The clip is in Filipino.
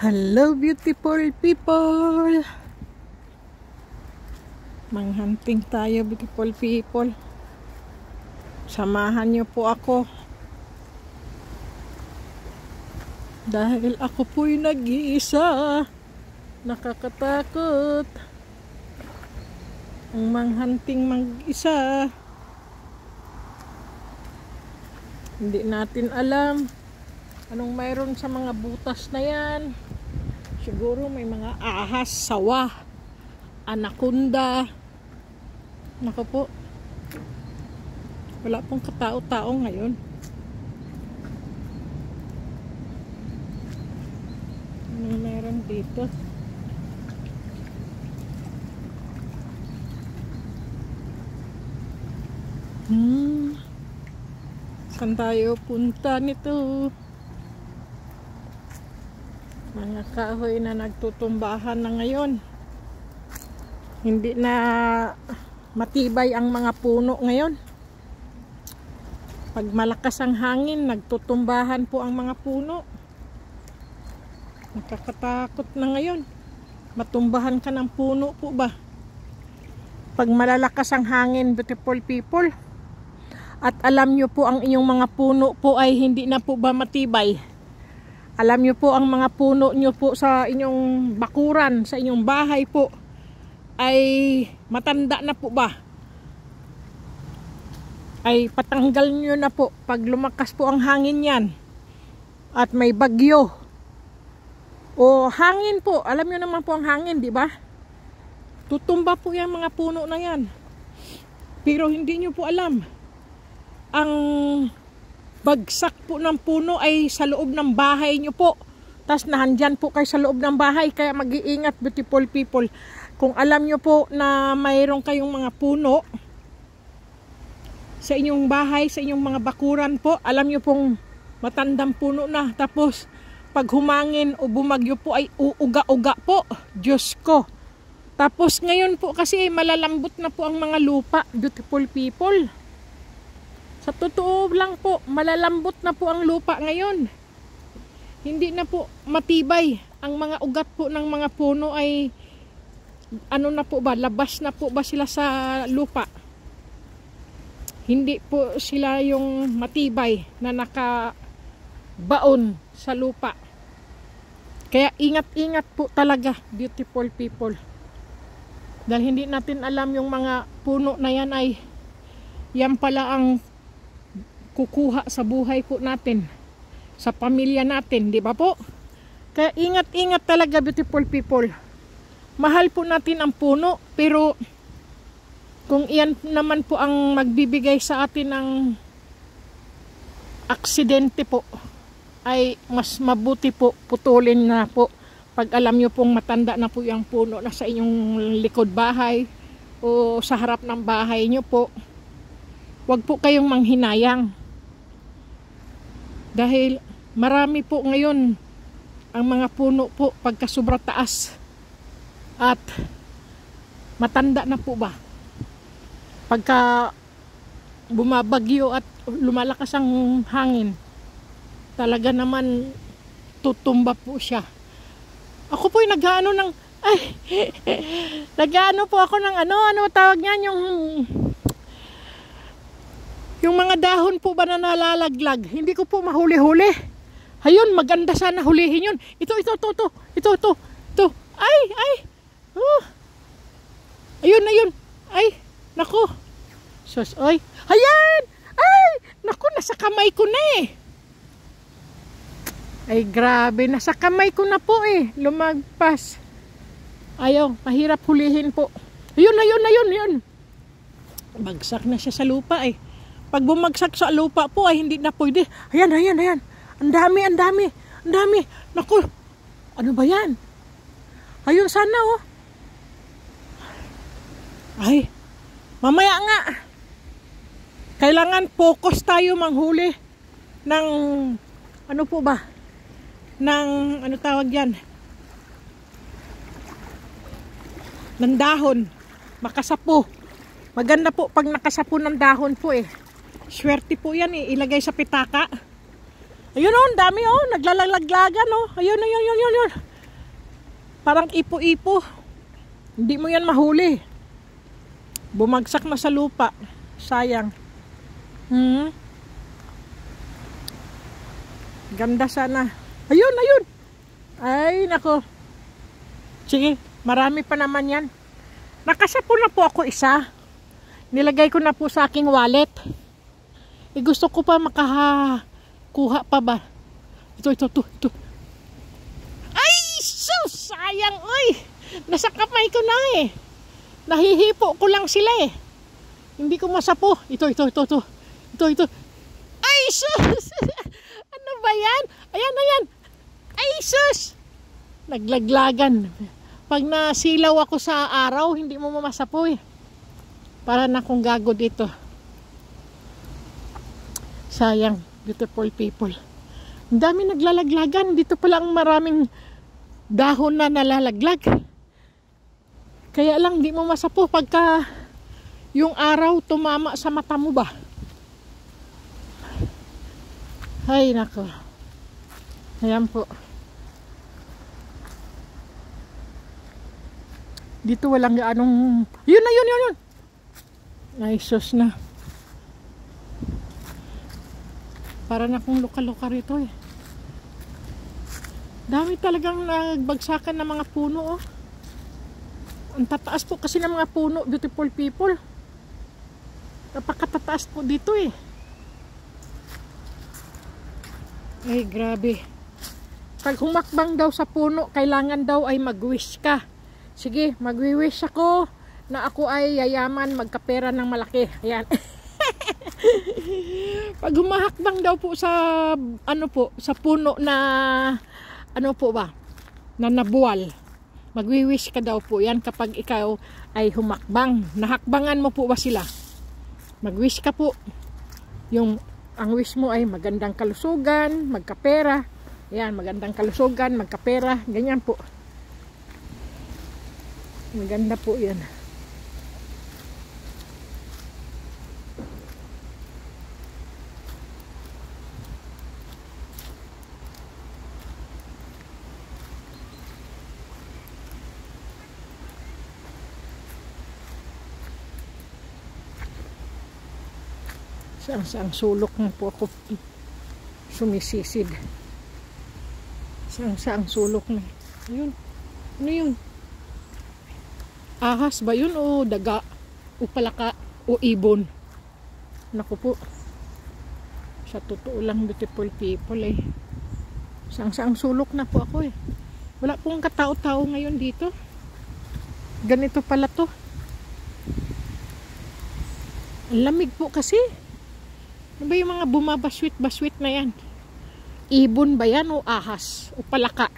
Hello beautiful people! Manghunting tayo beautiful people. Samahan niyo po ako. Dahil ako po'y nag-iisa. Nakakatakot ang manghunting mag-isa. Hindi natin alam anong mayroon sa mga butas na yan. Siguro may mga ahas, sawa, anaconda. Naku po, wala pong katao-tao ngayon. Anong meron dito? Saan tayo punta nito? Mga kahoy na nagtutumbahan na ngayon. Hindi na matibay ang mga puno ngayon. Pag malakas ang hangin, nagtutumbahan po ang mga puno. Nakakatakot na ngayon. Matumbahan ka ng puno po ba? Pag malalakas ang hangin, beautiful people. At alam nyo po ang inyong mga puno po ay hindi na po ba matibay. Alam nyo po ang mga puno nyo po sa inyong bakuran, sa inyong bahay po ay matanda na po ba? Ay patanggal nyo na po pag lumakas po ang hangin yan. At may bagyo. O hangin po, alam nyo naman po ang hangin, di ba? Tutumba po yung mga puno na yan. Pero hindi nyo po alam. Ang bagsak po ng puno ay sa loob ng bahay nyo po. Tapos nahandyan po kayo sa loob ng bahay. Kaya mag-iingat beautiful people. Kung alam nyo po na mayroon kayong mga puno sa inyong bahay, sa inyong mga bakuran po, alam nyo pong matandang puno na. Tapos pag humangin o bumagyo po ay uuga-uga po. Diyos ko. Tapos ngayon po kasi malalambot na po ang mga lupa, beautiful people. Sa totoo lang po, malalambot na po ang lupa ngayon. Hindi na po matibay. Ang mga ugat po ng mga puno ay ano na po ba, labas na po ba sila sa lupa. Hindi po sila yung matibay na nakabaon sa lupa. Kaya ingat-ingat po talaga, beautiful people. Dahil hindi natin alam yung mga puno na yan ay yan pala ang kukuha sa buhay po natin, sa pamilya natin, di ba po? Kaya ingat-ingat talaga beautiful people. Mahal po natin ang puno, pero kung iyan naman po ang magbibigay sa atin ng aksidente po, ay mas mabuti po putulin na po. Pag alam nyo pong matanda na po yung puno na sa inyong likod bahay o sa harap ng bahay nyo po, huwag po kayong manghinayang. Dahil marami po ngayon ang mga puno po pagka sobra taas at matanda na po ba. Pagka bumabagyo at lumalakas ang hangin, talaga naman tutumba po siya. Ako po'y nag-ano ng nag-ano po ako ng ano tawag niyan, yung mga dahon po ba na nalalaglag, hindi ko po mahuli-huli. Ayun, maganda sana hulihin yun. Ito. Ay. Ayun. Ay, naku. Sus, ay. Ayan! Ay, naku, nasa kamay ko na eh. Ay, grabe, nasa kamay ko na po eh. Lumagpas. Ayaw, mahirap hulihin po. Ayun. Bagsak na siya sa lupa eh. Pag bumagsak sa lupa po ay hindi na pwede. Ayan. Ang dami. Naku, ano ba yan? Ayun sana oh. Ay, mamaya nga. Kailangan focus tayo manghuli ng ano po ba? Ng ano tawag yan? Ng dahon. Makasapo. Maganda po pag nakasapo ng dahon po eh. Swerte po yan eh, ilagay sa pitaka. Ayun oh, dami oh, naglalaglagan oh. Ayun. Parang ipo-ipo. Hindi mo yan mahuli. Bumagsak na sa lupa. Sayang. Ganda sana. Ayun, ayun. Ay, nako. Sige, marami pa naman yan. Nakasapo na po ako isa. Nilagay ko na po sa aking wallet. Gusto ko pa makakuha pa ba? Ito. Ay, sus! Sayang, oy! Nasa kamay ko na eh. Nahihipo ko lang sila eh. Hindi ko masapo. Ito. Ay, sus! Ano ba yan? Ayan. Ay, sus! Naglaglagan. Pag nasilaw ako sa araw, hindi mo mamasapo eh. Para na akong gago dito. Sayang, beautiful people. Ang dami naglalaglagan. Dito pala ang maraming dahon na nalalaglag. Kaya lang di mo masapo pagka yung araw tumama sa mata mo ba. Ay nako. Ayan po. Dito walang anong... Yun. Naisos na. Para na kung luka-luka rito eh. Dami talagang nagbagsakan ng mga puno oh. Ang tataas po kasi ng mga puno, beautiful people. Napakatataas po dito eh. Ay grabe. Pag humakbang daw sa puno, kailangan daw ay mag-wish ka. Sige, mag-wish ako na ako ay yayaman, magkapera ng malaki. Ayan. Pag humahakbang daw po sa sa puno na na nabuwal, magwi-wish ka daw po yan kapag ikaw ay humakbang. Nahakbangan mo po ba sila? Mag-wish ka po. Ang wish mo ay magandang kalusugan, magkapera. Ayan, magandang kalusugan, magkapera. Ganyan po. Maganda po yan. Saang sulok na po ako sumisisid. Saang sulok na. Ayun. Ano yun? Ahas ba yun o daga o palaka o ibon? Naku po. Sa totoo lang beautiful people eh. Saang sulok na po ako eh. Wala pong katao-tao ngayon dito. Ganito pala to. Ang lamig po kasi. Ano ba yung mga bumabaswit-baswit na yan? Ibon ba yan o ahas? O palaka?